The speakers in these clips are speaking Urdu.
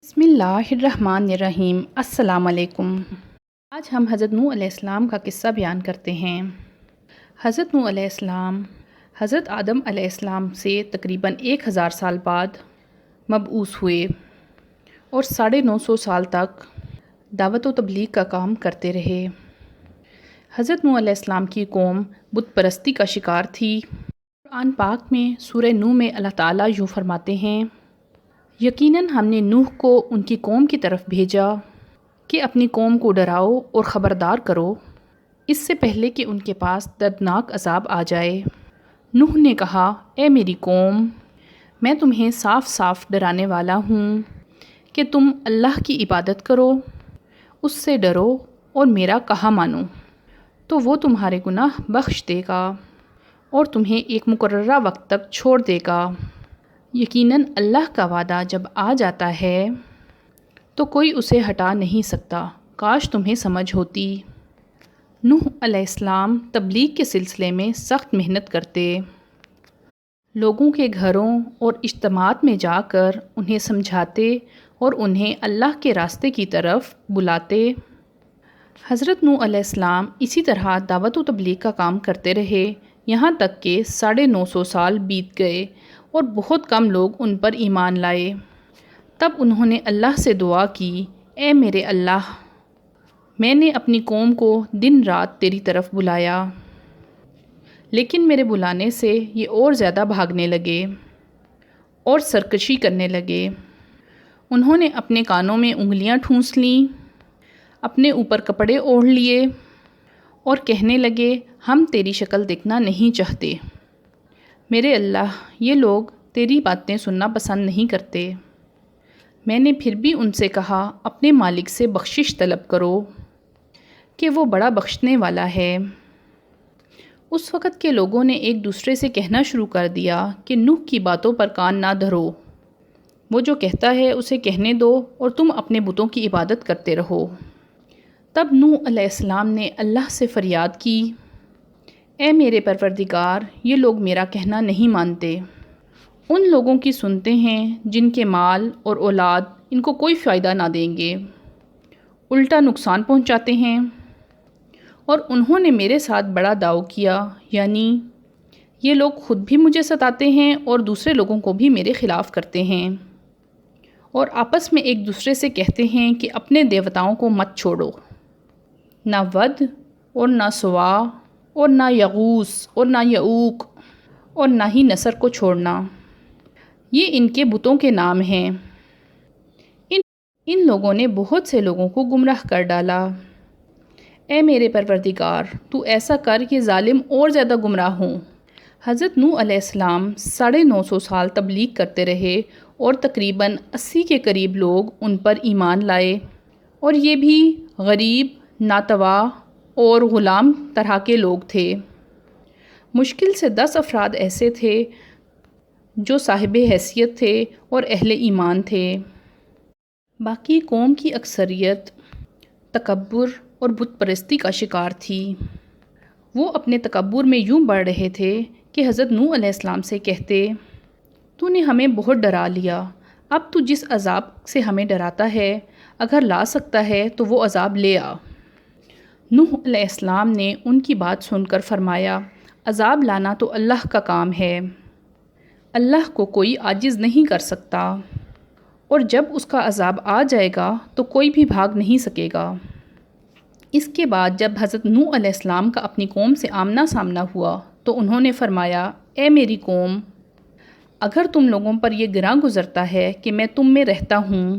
بسم اللہ الرحمن الرحیم۔ السلام علیکم۔ آج ہم حضرت نوح علیہ السلام کا قصہ بیان کرتے ہیں۔ حضرت نوح علیہ السلام حضرت آدم علیہ السلام سے تقریباً 1000 سال بعد مبعوث ہوئے اور 950 سال تک دعوت و تبلیغ کا کام کرتے رہے۔ حضرت نوح علیہ السلام کی قوم بت پرستی کا شکار تھی۔ قرآن پاک میں سورہ نوح میں اللہ تعالیٰ یوں فرماتے ہیں، یقیناً ہم نے نوح کو ان کی قوم کی طرف بھیجا کہ اپنی قوم کو ڈراؤ اور خبردار کرو اس سے پہلے کہ ان کے پاس دردناک عذاب آ جائے۔ نوح نے کہا، اے میری قوم، میں تمہیں صاف صاف ڈرانے والا ہوں کہ تم اللہ کی عبادت کرو، اس سے ڈرو اور میرا کہا مانو، تو وہ تمہارے گناہ بخش دے گا اور تمہیں ایک مقررہ وقت تک چھوڑ دے گا۔ یقیناً اللہ کا وعدہ جب آ جاتا ہے تو کوئی اسے ہٹا نہیں سکتا، کاش تمہیں سمجھ ہوتی۔ نوح علیہ السلام تبلیغ کے سلسلے میں سخت محنت کرتے، لوگوں کے گھروں اور اجتماعات میں جا کر انہیں سمجھاتے اور انہیں اللہ کے راستے کی طرف بلاتے۔ حضرت نوح علیہ السلام اسی طرح دعوت و تبلیغ کا کام کرتے رہے، یہاں تک کہ 950 سال بیت گئے اور بہت کم لوگ ان پر ایمان لائے۔ تب انہوں نے اللہ سے دعا کی، اے میرے اللہ، میں نے اپنی قوم کو دن رات تیری طرف بلایا، لیکن میرے بلانے سے یہ اور زیادہ بھاگنے لگے اور سرکشی کرنے لگے۔ انہوں نے اپنے کانوں میں انگلیاں ٹھونس لیں، اپنے اوپر کپڑے اوڑھ لیے اور کہنے لگے، ہم تیری شکل دیکھنا نہیں چاہتے۔ میرے اللہ، یہ لوگ تیری باتیں سننا پسند نہیں کرتے۔ میں نے پھر بھی ان سے کہا، اپنے مالک سے بخشش طلب کرو کہ وہ بڑا بخشنے والا ہے۔ اس وقت کے لوگوں نے ایک دوسرے سے کہنا شروع کر دیا کہ نوح کی باتوں پر کان نہ دھرو، وہ جو کہتا ہے اسے کہنے دو اور تم اپنے بتوں کی عبادت کرتے رہو۔ تب نوح علیہ السلام نے اللہ سے فریاد کی، اے میرے پروردگار، یہ لوگ میرا کہنا نہیں مانتے۔ ان لوگوں کی سنتے ہیں جن کے مال اور اولاد ان کو کوئی فائدہ نہ دیں گے، الٹا نقصان پہنچاتے ہیں، اور انہوں نے میرے ساتھ بڑا دعو کیا، یعنی یہ لوگ خود بھی مجھے ستاتے ہیں اور دوسرے لوگوں کو بھی میرے خلاف کرتے ہیں، اور آپس میں ایک دوسرے سے کہتے ہیں کہ اپنے دیوتاؤں کو مت چھوڑو، نہ ود اور نہ سوا اور نہ یغوث اور نہ یعوق اور نہ ہی نصر کو چھوڑنا، یہ ان کے بتوں کے نام ہیں۔ ان لوگوں نے بہت سے لوگوں کو گمراہ کر ڈالا۔ اے میرے پروردگار، تو ایسا کر کہ ظالم اور زیادہ گمراہ ہوں۔ حضرت نوح علیہ السلام 950 سال تبلیغ کرتے رہے اور تقریباً 80 کے قریب لوگ ان پر ایمان لائے، اور یہ بھی غریب، ناتواں اور غلام طرح کے لوگ تھے۔ مشکل سے 10 افراد ایسے تھے جو صاحب حیثیت تھے اور اہل ایمان تھے۔ باقی قوم کی اکثریت تکبر اور بت پرستی کا شکار تھی۔ وہ اپنے تکبر میں یوں بڑھ رہے تھے کہ حضرت نوح علیہ السلام سے کہتے، تو نے ہمیں بہت ڈرا لیا، اب تو جس عذاب سے ہمیں ڈراتا ہے، اگر لا سکتا ہے تو وہ عذاب لے آ۔ نوح علیہ السلام نے ان کی بات سن کر فرمایا، عذاب لانا تو اللہ کا کام ہے، اللہ کو کوئی عاجز نہیں کر سکتا، اور جب اس کا عذاب آ جائے گا تو کوئی بھی بھاگ نہیں سکے گا۔ اس کے بعد جب حضرت نوح علیہ السلام کا اپنی قوم سے آمنا سامنا ہوا تو انہوں نے فرمایا، اے میری قوم، اگر تم لوگوں پر یہ گراں گزرتا ہے کہ میں تم میں رہتا ہوں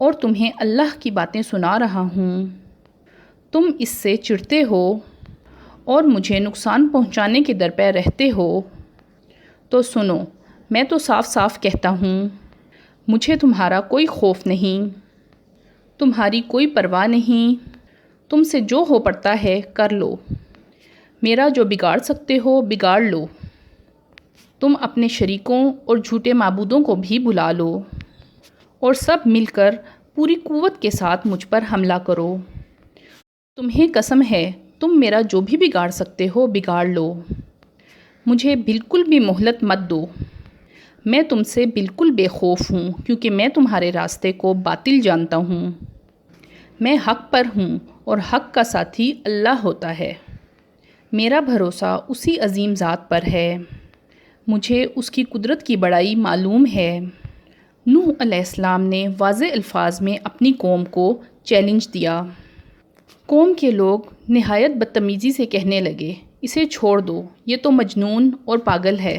اور تمہیں اللہ کی باتیں سنا رہا ہوں، تم اس سے چڑھتے ہو اور مجھے نقصان پہنچانے کے درپے رہتے ہو، تو سنو، میں تو صاف صاف کہتا ہوں، مجھے تمہارا کوئی خوف نہیں، تمہاری کوئی پرواہ نہیں، تم سے جو ہو پڑتا ہے کر لو، میرا جو بگاڑ سکتے ہو بگاڑ لو، تم اپنے شریکوں اور جھوٹے معبودوں کو بھی بلا لو اور سب مل کر پوری قوت کے ساتھ مجھ پر حملہ کرو، تمہیں قسم ہے تم میرا جو بھی بگاڑ سکتے ہو بگاڑ لو، مجھے بالکل بھی مہلت مت دو، میں تم سے بالکل بے خوف ہوں کیونکہ میں تمہارے راستے کو باطل جانتا ہوں۔ میں حق پر ہوں اور حق کا ساتھی اللہ ہوتا ہے۔ میرا بھروسہ اسی عظیم ذات پر ہے، مجھے اس کی قدرت کی بڑائی معلوم ہے۔ نوح علیہ السلام نے واضح الفاظ میں اپنی قوم کو چیلنج دیا۔ قوم کے لوگ نہایت بدتمیزی سے کہنے لگے، اسے چھوڑ دو، یہ تو مجنون اور پاگل ہے،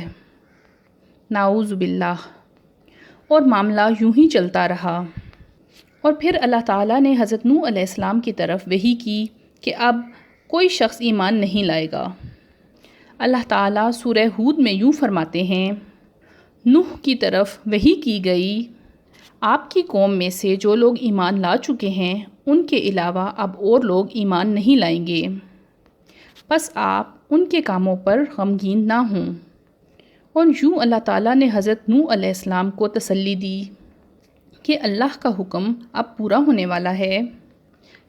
نعوذ باللہ۔ اور معاملہ یوں ہی چلتا رہا۔ اور پھر اللہ تعالیٰ نے حضرت نوح علیہ السلام کی طرف وحی کی کہ اب کوئی شخص ایمان نہیں لائے گا۔ اللہ تعالیٰ سورہ ہود میں یوں فرماتے ہیں، نوح کی طرف وحی کی گئی، آپ کی قوم میں سے جو لوگ ایمان لا چکے ہیں ان کے علاوہ اب اور لوگ ایمان نہیں لائیں گے، بس آپ ان کے کاموں پر غمگین نہ ہوں۔ اور یوں اللہ تعالیٰ نے حضرت نوح علیہ السلام کو تسلی دی کہ اللہ کا حکم اب پورا ہونے والا ہے۔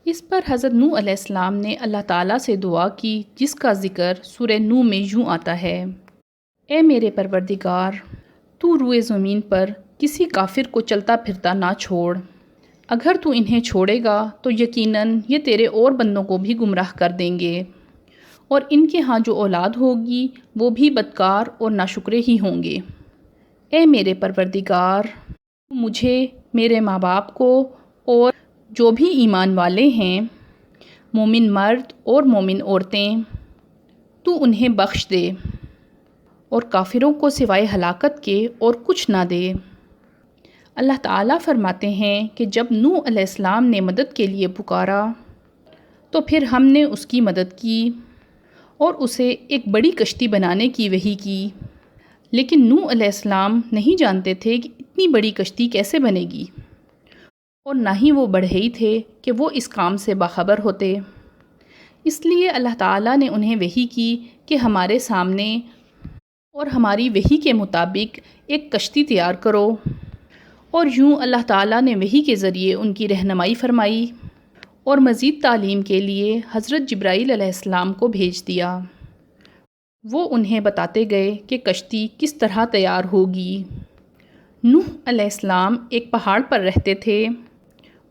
اس پر حضرت نوح علیہ السلام نے اللہ تعالیٰ سے دعا کی، جس کا ذکر سورہ نوح میں یوں آتا ہے، اے میرے پروردگار، تو روئے زمین پر کسی کافر کو چلتا پھرتا نہ چھوڑ، اگر تو انہیں چھوڑے گا تو یقیناً یہ تیرے اور بندوں کو بھی گمراہ کر دیں گے، اور ان کے ہاں جو اولاد ہوگی وہ بھی بدکار اور ناشکرے ہی ہوں گے۔ اے میرے پروردگار، مجھے، میرے ماں باپ کو اور جو بھی ایمان والے ہیں، مومن مرد اور مومن عورتیں، تو انہیں بخش دے اور کافروں کو سوائے ہلاکت کے اور کچھ نہ دے۔ اللہ تعالیٰ فرماتے ہیں کہ جب نوح علیہ السلام نے مدد کے لیے پکارا تو پھر ہم نے اس کی مدد کی اور اسے ایک بڑی کشتی بنانے کی وحی کی، لیکن نوح علیہ السلام نہیں جانتے تھے کہ اتنی بڑی کشتی کیسے بنے گی، اور نہ ہی وہ بڑھئی تھے کہ وہ اس کام سے باخبر ہوتے۔ اس لیے اللہ تعالیٰ نے انہیں وحی کی کہ ہمارے سامنے اور ہماری وحی کے مطابق ایک کشتی تیار کرو، اور یوں اللہ تعالیٰ نے وحی کے ذریعے ان کی رہنمائی فرمائی اور مزید تعلیم کے لیے حضرت جبرائیل علیہ السلام کو بھیج دیا۔ وہ انہیں بتاتے گئے کہ کشتی کس طرح تیار ہوگی۔ نوح علیہ السلام ایک پہاڑ پر رہتے تھے،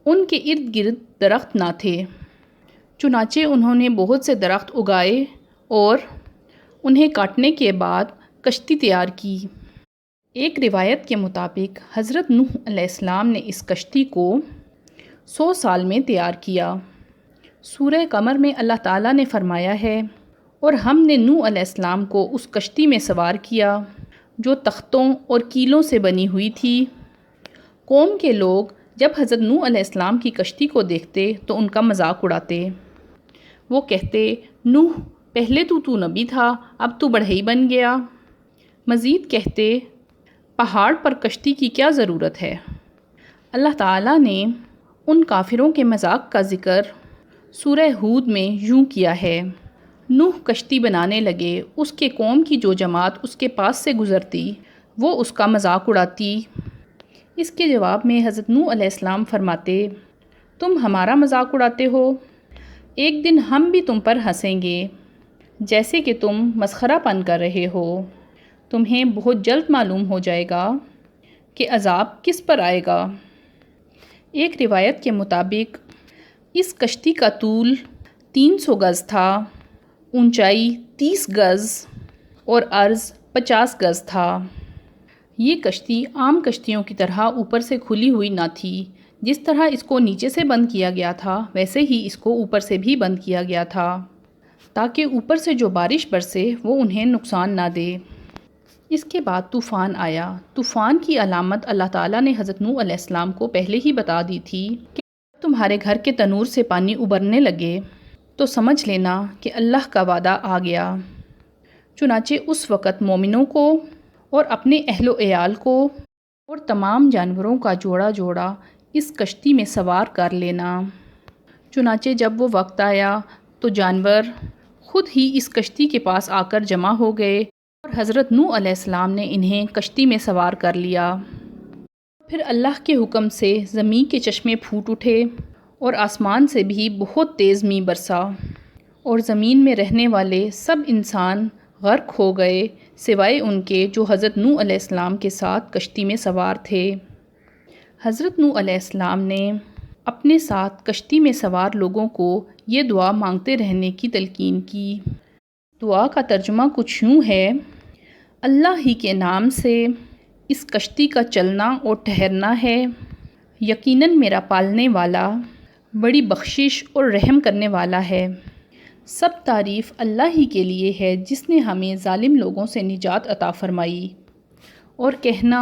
ان کے ارد گرد درخت نہ تھے، چنانچہ انہوں نے بہت سے درخت اگائے اور انہیں کاٹنے کے بعد کشتی تیار کی۔ ایک روایت کے مطابق حضرت نوح علیہ السلام نے اس کشتی کو 100 سال میں تیار کیا۔ سورہ قمر میں اللہ تعالیٰ نے فرمایا ہے، اور ہم نے نوح علیہ السلام کو اس کشتی میں سوار کیا جو تختوں اور کیلوں سے بنی ہوئی تھی۔ قوم کے لوگ جب حضرت نوح علیہ السلام کی کشتی کو دیکھتے تو ان کا مذاق اڑاتے۔ وہ کہتے، نوح، پہلے تو نبی تھا، اب تو بڑھئی بن گیا۔ مزید کہتے، پہاڑ پر کشتی کی کیا ضرورت ہے؟ اللہ تعالیٰ نے ان کافروں کے مذاق کا ذکر سورہ ہود میں یوں کیا ہے، نوح کشتی بنانے لگے، اس کے قوم کی جو جماعت اس کے پاس سے گزرتی وہ اس کا مذاق اڑاتی۔ اس کے جواب میں حضرت نوح علیہ السلام فرماتے، تم ہمارا مذاق اڑاتے ہو، ایک دن ہم بھی تم پر ہنسیں گے جیسے کہ تم مسخرہ پن کر رہے ہو۔ تمہیں بہت جلد معلوم ہو جائے گا کہ عذاب کس پر آئے گا۔ ایک روایت کے مطابق اس کشتی کا طول 300 گز تھا، اونچائی 30 گز اور عرض 50 گز تھا۔ یہ کشتی عام کشتیوں کی طرح اوپر سے کھلی ہوئی نہ تھی، جس طرح اس کو نیچے سے بند کیا گیا تھا ویسے ہی اس کو اوپر سے بھی بند کیا گیا تھا تاکہ اوپر سے جو بارش برسے وہ انہیں نقصان نہ دے۔ اس کے بعد طوفان آیا۔ طوفان کی علامت اللہ تعالیٰ نے حضرت نوح علیہ السلام کو پہلے ہی بتا دی تھی کہ تمہارے گھر کے تنور سے پانی ابلنے لگے تو سمجھ لینا کہ اللہ کا وعدہ آ گیا۔ چنانچہ اس وقت مومنوں کو اور اپنے اہل و عیال کو اور تمام جانوروں کا جوڑا جوڑا اس کشتی میں سوار کر لینا۔ چنانچہ جب وہ وقت آیا تو جانور خود ہی اس کشتی کے پاس آ کر جمع ہو گئے اور حضرت نوح علیہ السلام نے انہیں کشتی میں سوار کر لیا۔ پھر اللہ کے حکم سے زمین کے چشمے پھوٹ اٹھے اور آسمان سے بھی بہت تیز میںہ برسا، اور زمین میں رہنے والے سب انسان غرق ہو گئے سوائے ان کے جو حضرت نوح علیہ السلام کے ساتھ کشتی میں سوار تھے۔ حضرت نوح علیہ السلام نے اپنے ساتھ کشتی میں سوار لوگوں کو یہ دعا مانگتے رہنے کی تلقین کی۔ دعا کا ترجمہ کچھ یوں ہے: اللہ ہی کے نام سے اس کشتی کا چلنا اور ٹھہرنا ہے۔ یقیناً میرا پالنے والا بڑی بخشش اور رحم کرنے والا ہے۔ سب تعریف اللہ ہی کے لیے ہے جس نے ہمیں ظالم لوگوں سے نجات عطا فرمائی۔ اور کہنا: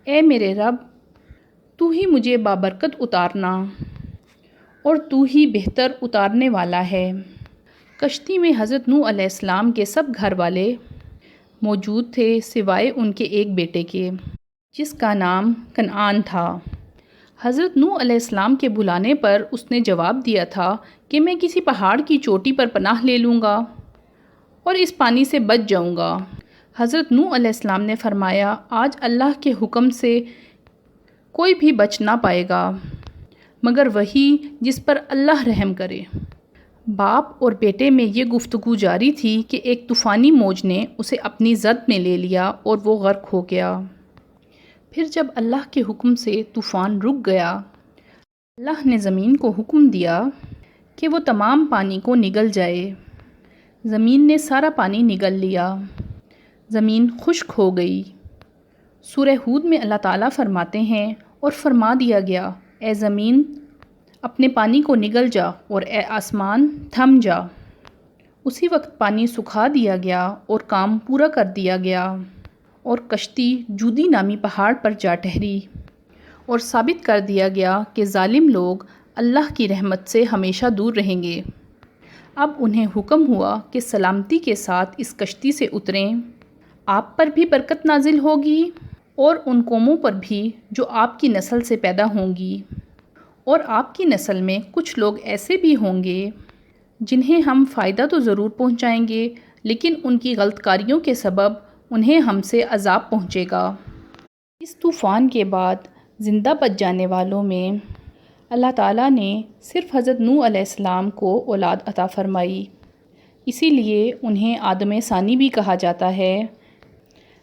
اے میرے رب، تو ہی مجھے بابرکت اتارنا اور تو ہی بہتر اتارنے والا ہے۔ کشتی میں حضرت نوح علیہ السلام کے سب گھر والے موجود تھے سوائے ان کے ایک بیٹے کے، جس کا نام کنعان تھا۔ حضرت نوح علیہ السلام کے بلانے پر اس نے جواب دیا تھا کہ میں کسی پہاڑ کی چوٹی پر پناہ لے لوں گا اور اس پانی سے بچ جاؤں گا۔ حضرت نوح علیہ السلام نے فرمایا: آج اللہ کے حکم سے کوئی بھی بچ نہ پائے گا مگر وہی جس پر اللہ رحم کرے۔ باپ اور بیٹے میں یہ گفتگو جاری تھی کہ ایک طوفانی موج نے اسے اپنی زد میں لے لیا اور وہ غرق ہو گیا۔ پھر جب اللہ کے حکم سے طوفان رک گیا، اللہ نے زمین کو حکم دیا کہ وہ تمام پانی کو نگل جائے۔ زمین نے سارا پانی نگل لیا، زمین خشک ہو گئی۔ سورہ ہود میں اللہ تعالیٰ فرماتے ہیں: اور فرما دیا گیا، اے زمین اپنے پانی کو نگل جا اور اے آسمان تھم جا۔ اسی وقت پانی سکھا دیا گیا اور کام پورا کر دیا گیا، اور کشتی جودی نامی پہاڑ پر جا ٹھہری، اور ثابت کر دیا گیا کہ ظالم لوگ اللہ کی رحمت سے ہمیشہ دور رہیں گے۔ اب انہیں حکم ہوا کہ سلامتی کے ساتھ اس کشتی سے اتریں، آپ پر بھی برکت نازل ہوگی اور ان قوموں پر بھی جو آپ کی نسل سے پیدا ہوں گی، اور آپ کی نسل میں کچھ لوگ ایسے بھی ہوں گے جنہیں ہم فائدہ تو ضرور پہنچائیں گے لیکن ان کی غلط کاریوں کے سبب انہیں ہم سے عذاب پہنچے گا۔ اس طوفان کے بعد زندہ بچ جانے والوں میں اللہ تعالیٰ نے صرف حضرت نوح علیہ السلام کو اولاد عطا فرمائی، اسی لیے انہیں آدم ثانی بھی کہا جاتا ہے۔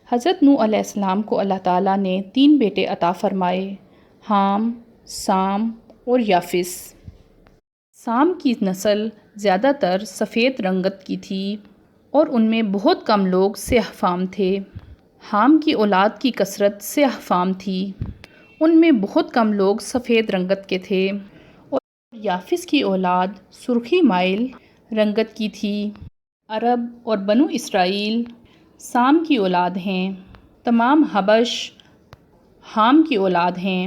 حضرت نوح علیہ السلام کو اللہ تعالیٰ نے 3 بیٹے عطا فرمائے: حام، سام اور یافس۔ سام کی نسل زیادہ تر سفید رنگت کی تھی اور ان میں بہت کم لوگ سیاہ فام تھے۔ حام کی اولاد کی کثرت سیاہ فام تھی، ان میں بہت کم لوگ سفید رنگت کے تھے، اور یافس کی اولاد سرخی مائل رنگت کی تھی۔ عرب اور بنو اسرائیل سام کی اولاد ہیں۔ تمام حبش حام کی اولاد ہیں۔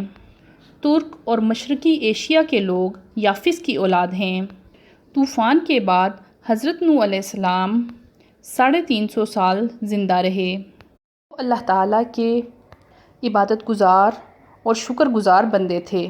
ترک اور مشرقی ایشیا کے لوگ یافس کی اولاد ہیں۔ طوفان کے بعد حضرت نوح علیہ السلام 350 سال زندہ رہے۔ وہ اللہ تعالیٰ کے عبادت گزار اور شکر گزار بندے تھے۔